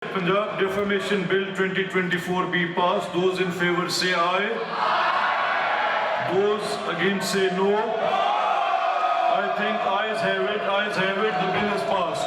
Punjab Defamation Bill 2024 be passed. Those in favor say aye. Those against say no. I think ayes have it. Ayes have it. The bill is passed.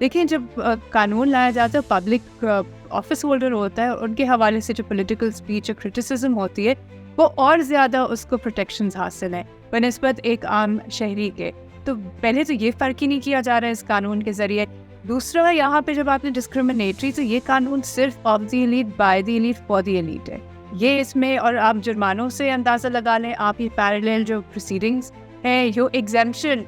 دیکھیں جب قانون لایا جاتا ہے public office holder ہوتا ہے، ان کے حوالے سے جو پولیٹیکل اسپیچ اور کرٹیسزم ہوتی ہے وہ اور زیادہ اس کو پروٹیکشنز حاصل ہیں بنسبت ایک عام شہری کے. تو پہلے تو یہ فرق ہی نہیں کیا جا رہا ہے اس قانون کے ذریعے. دوسرا یہاں پہ جب آپ نے ڈسکریمنیٹری، تو یہ قانون صرف of the elite by the elite for the elite ہے. یہ اس میں، اور آپ جرمانوں سے اندازہ لگا لیں، آپ یہ پیرالل جو پروسیڈنگز ہیں، یہ ایگزیمپشن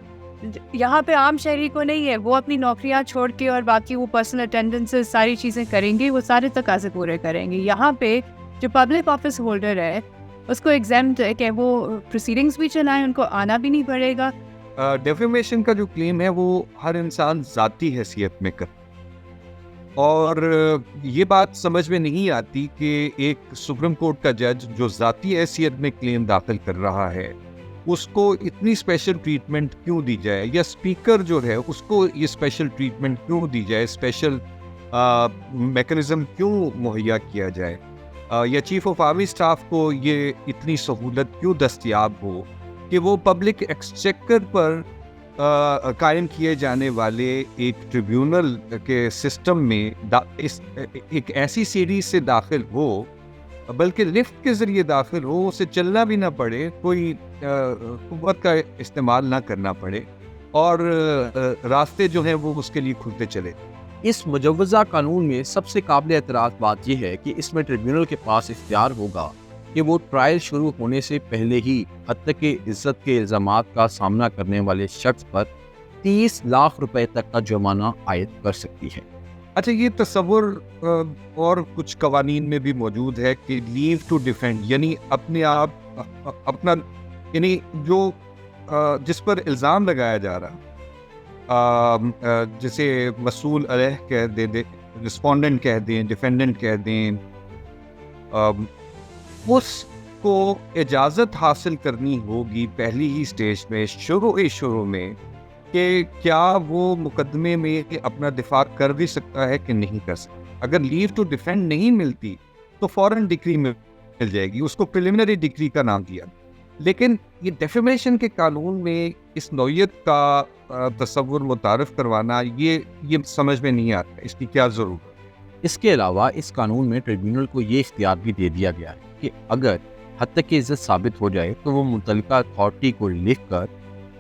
یہاں پہ عام شہری کو نہیں ہے. وہ اپنی نوکریاں چھوڑ کے اور باقی وہ پرسنل اٹینڈنس ساری چیزیں کریں گے، وہ سارے تقاضے پورے کریں گے. یہاں پہ جو پبلک آفس ہولڈر ہے اس کو ایگزیمپٹ ہے کہ وہ پروسیڈنگز بھی چلائیں، ان کو آنا بھی نہیں پڑے گا. ڈیفیمیشن کا جو کلیم ہے وہ ہر انسان ذاتی حیثیت میں کر، اور یہ بات سمجھ میں نہیں آتی کہ ایک سپریم کورٹ کا جج جو ذاتی حیثیت میں کلیم داخل کر رہا ہے اس کو اتنی اسپیشل ٹریٹمنٹ کیوں دی جائے، یا اسپیکر جو ہے اس کو یہ اسپیشل ٹریٹمنٹ کیوں دی جائے، اسپیشل میکنزم کیوں مہیا کیا جائے، یا چیف آف آرمی اسٹاف کو یہ اتنی سہولت کیوں دستیاب ہو کہ وہ پبلک ایکسچیکر پر قائم کیے جانے والے ایک ٹریبیونل کے سسٹم میں ایک ایسی سیڑھی سے داخل ہو، بلکہ لفٹ کے ذریعے داخل ہو، اسے چلنا بھی نہ پڑے، کوئی قوت کا استعمال نہ کرنا پڑے، اور راستے جو ہیں وہ اس کے لیے کھلتے چلے. اس مجوزہ قانون میں سب سے قابل اعتراض بات یہ ہے کہ اس میں ٹریبیونل کے پاس اختیار ہوگا کہ وہ ٹرائل شروع ہونے سے پہلے ہی حتی کہ عزت کے الزامات کا سامنا کرنے والے شخص پر 30 لاکھ روپے تک کا جرمانہ عائد کر سکتی ہے. اچھا، یہ تصور اور کچھ قوانین میں بھی موجود ہے کہ لیو ٹو ڈیفینڈ، یعنی اپنے آپ اپنا، یعنی جو جس پر الزام لگایا جا رہا، جسے مسئول علیہ کہہ دیں، رسپونڈنٹ کہہ دیں، ڈیفینڈنٹ کہہ دیں، اس کو اجازت حاصل کرنی ہوگی پہلی ہی سٹیج میں، شروع میں، کہ کیا وہ مقدمے میں اپنا دفاع کر بھی سکتا ہے کہ نہیں کر سکتا. اگر لیو ٹو ڈیفینڈ نہیں ملتی تو فوراً ڈگری مل جائے گی، اس کو پریلیمنری ڈگری کا نام دیا. لیکن یہ ڈیفیمیشن کے قانون میں اس نوعیت کا تصور متعارف کروانا یہ سمجھ میں نہیں آتا، اس کی کیا ضرورت ہے. اس کے علاوہ اس قانون میں ٹریبیونل کو یہ اختیار بھی دے دیا گیا ہے کہ اگر حتی کہ عزت ثابت ہو جائے تو وہ متعلقہ اتھارٹی کو لکھ کر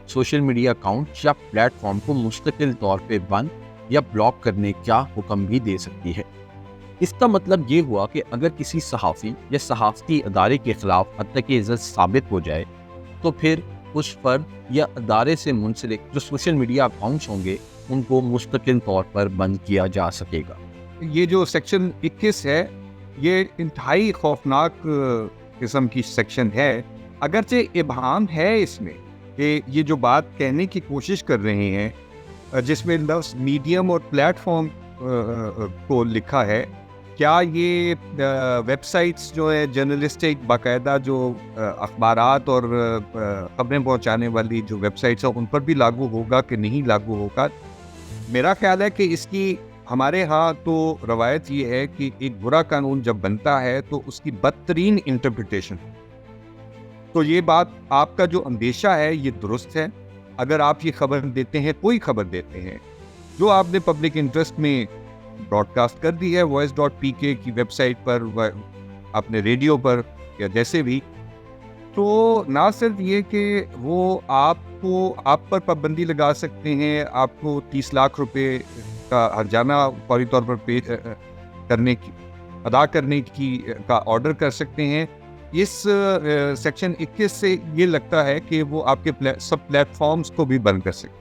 سوشل میڈیا اکاؤنٹ یا پلیٹ فارم کو مستقل طور پہ بند یا بلاک کرنے کا حکم بھی دے سکتی ہے. اس کا مطلب یہ ہوا کہ اگر کسی صحافی یا صحافتی ادارے کے خلاف حتی کہ عزت ثابت ہو جائے تو پھر اس فرد یا ادارے سے منسلک جو سوشل میڈیا اکاؤنٹس ہوں گے ان کو مستقل طور پر بند کیا جا سکے گا. یہ جو سیکشن 21 ہے یہ انتہائی خوفناک قسم کی سیکشن ہے، اگرچہ ابہام ہے اس میں کہ یہ جو بات کہنے کی کوشش کر رہے ہیں جس میں لفظ میڈیم اور پلیٹ فارم کو لکھا ہے، کیا یہ ویب سائٹس جو ہے جرنلسٹک باقاعدہ جو اخبارات اور خبریں پہنچانے والی جو ویب سائٹس ہیں ان پر بھی لاگو ہوگا کہ نہیں لاگو ہوگا؟ میرا خیال ہے کہ اس کی ہمارے ہاں تو روایت یہ ہے کہ ایک برا قانون جب بنتا ہے تو اس کی بدترین انٹرپریٹیشن. تو یہ بات، آپ کا جو اندیشہ ہے یہ درست ہے. اگر آپ یہ خبر دیتے ہیں، کوئی خبر دیتے ہیں جو آپ نے پبلک انٹرسٹ میں براڈ کاسٹ کر دی ہے voice.pk کی ویب سائٹ پر، اپنے ریڈیو پر یا جیسے بھی، تو نہ صرف یہ کہ وہ آپ پر پابندی لگا سکتے ہیں، آپ کو 30 لاکھ روپے کا ہرجانہ فوری طور پر ادا کرنے کی کا آرڈر کر سکتے ہیں. اس سیکشن 21 سے یہ لگتا ہے کہ وہ آپ کے سب پلیٹ فارمز کو بھی بند کر سکتے.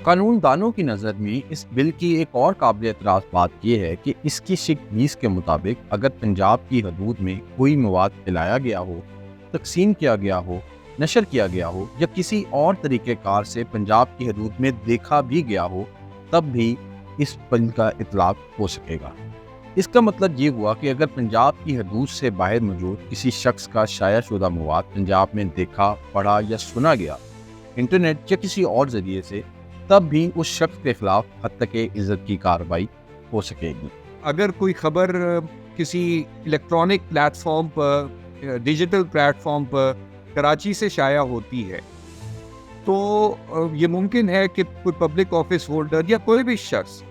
قانون دانوں کی نظر میں اس بل کی ایک اور قابل اعتراض بات یہ ہے کہ اس کی شق 20 کے مطابق اگر پنجاب کی حدود میں کوئی مواد پھیلایا گیا ہو، تقسیم کیا گیا ہو، نشر کیا گیا ہو یا کسی اور طریقہ کار سے پنجاب کی حدود میں دیکھا بھی گیا ہو، تب بھی اس بل کا اطلاق ہو سکے گا. اس کا مطلب یہ ہوا کہ اگر پنجاب کی حدود سے باہر موجود کسی شخص کا شائع شدہ مواد پنجاب میں دیکھا، پڑھا یا سنا گیا انٹرنیٹ یا کسی اور ذریعے سے، تب بھی اس شخص کے خلاف حتی کہ عزت کی کارروائی ہو سکے گی. اگر کوئی خبر کسی الیکٹرانک پلیٹ فارم پر، ڈیجیٹل پلیٹ فارم پر کراچی سے شائع ہوتی ہے تو یہ ممکن ہے کہ کوئی پبلک آفس ہولڈر یا کوئی بھی شخص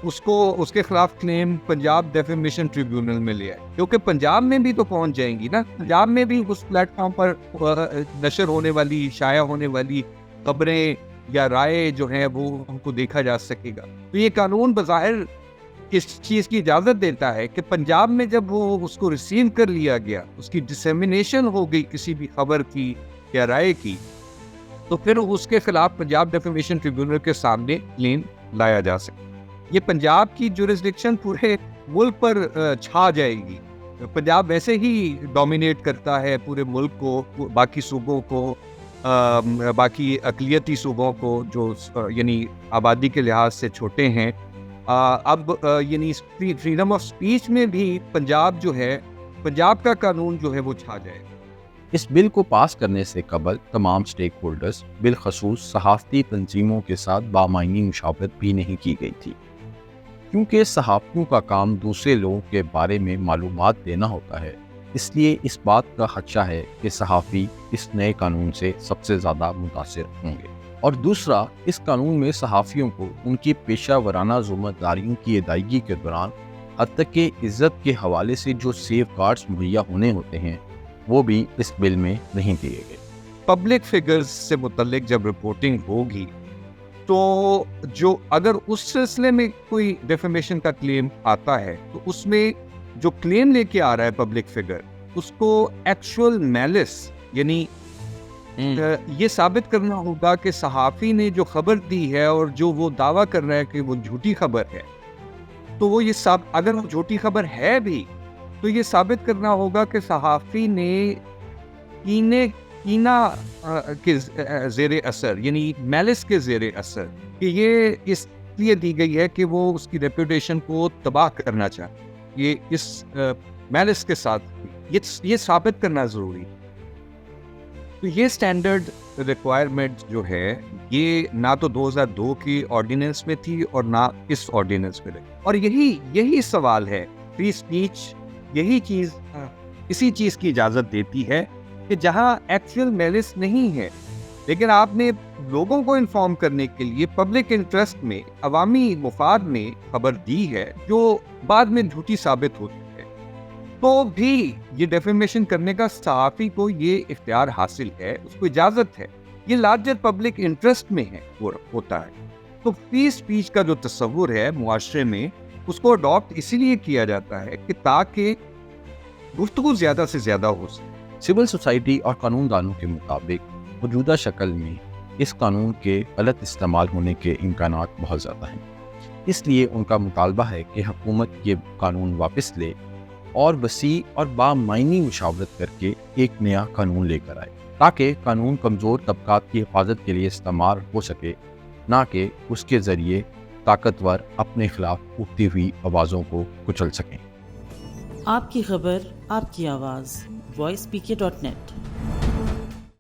اس کے خلاف کلیم پنجاب ڈیفیمیشن ٹریبیونل میں لے آئے، کیونکہ پنجاب میں بھی تو پہنچ جائیں گی نا، پنجاب میں بھی اس پلیٹ فارم پر نشر ہونے والی، شائع ہونے والی خبریں یا رائے جو ہیں وہ ان کو دیکھا جا سکے گا۔ تو یہ قانون بظاہر اس چیز کی اجازت دیتا ہے کہ پنجاب میں جب وہ اس کو ریسیو کر لیا گیا، اس کی ڈسیمینیشن ہو گئی کسی بھی خبر کی یا رائے کی، تو پھر اس کے خلاف پنجاب ڈیفیمیشن ٹریبیونل کے سامنے کلیم لایا جا سکے۔ یہ پنجاب کی جورسڈکشن پورے ملک پر چھا جائے گی۔ پنجاب ویسے ہی ڈومینیٹ کرتا ہے پورے ملک کو، باقی صوبوں کو، باقی اقلیتی صوبوں کو جو یعنی آبادی کے لحاظ سے چھوٹے ہیں۔ اب یعنی فریڈم آف سپیچ میں بھی پنجاب جو ہے، پنجاب کا قانون جو ہے وہ چھا جائے گا۔ اس بل کو پاس کرنے سے قبل تمام سٹیک ہولڈرز بالخصوص صحافتی تنظیموں کے ساتھ بامعنی مشاورت بھی نہیں کی گئی تھی، کیونکہ صحافیوں کا کام دوسرے لوگوں کے بارے میں معلومات دینا ہوتا ہے۔ اس لیے اس بات کا خدشہ ہے کہ صحافی اس نئے قانون سے سب سے زیادہ متاثر ہوں گے۔ اور دوسرا، اس قانون میں صحافیوں کو ان کی پیشہ ورانہ ذمہ داریوں کی ادائیگی کے دوران حتی کہ عزت کے حوالے سے جو سیف گارڈز مہیا ہونے ہوتے ہیں وہ بھی اس بل میں نہیں دیے گئے۔ پبلک فگرز سے متعلق جب رپورٹنگ ہوگی تو جو اگر اس سلسلے میں کوئی ڈیفیمیشن کا کلیم آتا ہے تو اس میں جو کلیم لے کے آ رہا ہے پبلک فگر، اس کو ایکچوئل میلس یعنی یہ ثابت کرنا ہوگا کہ صحافی نے جو خبر دی ہے اور جو وہ دعویٰ کر رہا ہے کہ وہ جھوٹی خبر ہے، تو وہ یہ اگر وہ جھوٹی خبر ہے بھی تو یہ ثابت کرنا ہوگا کہ صحافی نے کینہ کے زیر اثر یعنی میلس کے زیر اثر کہ یہ اس لیے دی گئی ہے کہ وہ اس کی ریپوٹیشن کو تباہ کرنا چاہے، یہ اس میلس کے ساتھ یہ ثابت کرنا ضروری ہے۔ تو یہ سٹینڈرڈ ریکوائرمنٹ جو ہے یہ نہ تو 2002 کی آرڈیننس میں تھی اور نہ اس آرڈیننس میں رہی، اور یہی سوال ہے۔ فری اسپیچ یہی چیز اسی چیز کی اجازت دیتی ہے کہ جہاں ایکچوئل میلس نہیں ہے لیکن آپ نے لوگوں کو انفارم کرنے کے لیے پبلک انٹرسٹ میں، عوامی مفاد میں خبر دی ہے جو بعد میں جھوٹی ثابت ہوتی ہے، تو بھی یہ ڈیفیمیشن کرنے کا صحافی کو یہ اختیار حاصل ہے، اس کو اجازت ہے، یہ لارجر پبلک انٹرسٹ میں ہے ہوتا ہے۔ تو فری اسپیچ کا جو تصور ہے معاشرے میں، اس کو اڈاپٹ اسی لیے کیا جاتا ہے کہ تاکہ گفتگو زیادہ سے زیادہ ہو سکے۔ سول سوسائٹی اور قانون دانوں کے مطابق موجودہ شکل میں اس قانون کے غلط استعمال ہونے کے امکانات بہت زیادہ ہیں، اس لیے ان کا مطالبہ ہے کہ حکومت یہ قانون واپس لے اور وسیع اور بامعنی مشاورت کر کے ایک نیا قانون لے کر آئے، تاکہ قانون کمزور طبقات کی حفاظت کے لیے استعمال ہو سکے، نہ کہ اس کے ذریعے طاقتور اپنے خلاف اٹھتی ہوئی آوازوں کو کچل سکیں۔ آپ کی خبر، آپ کی آواز، voicepk.net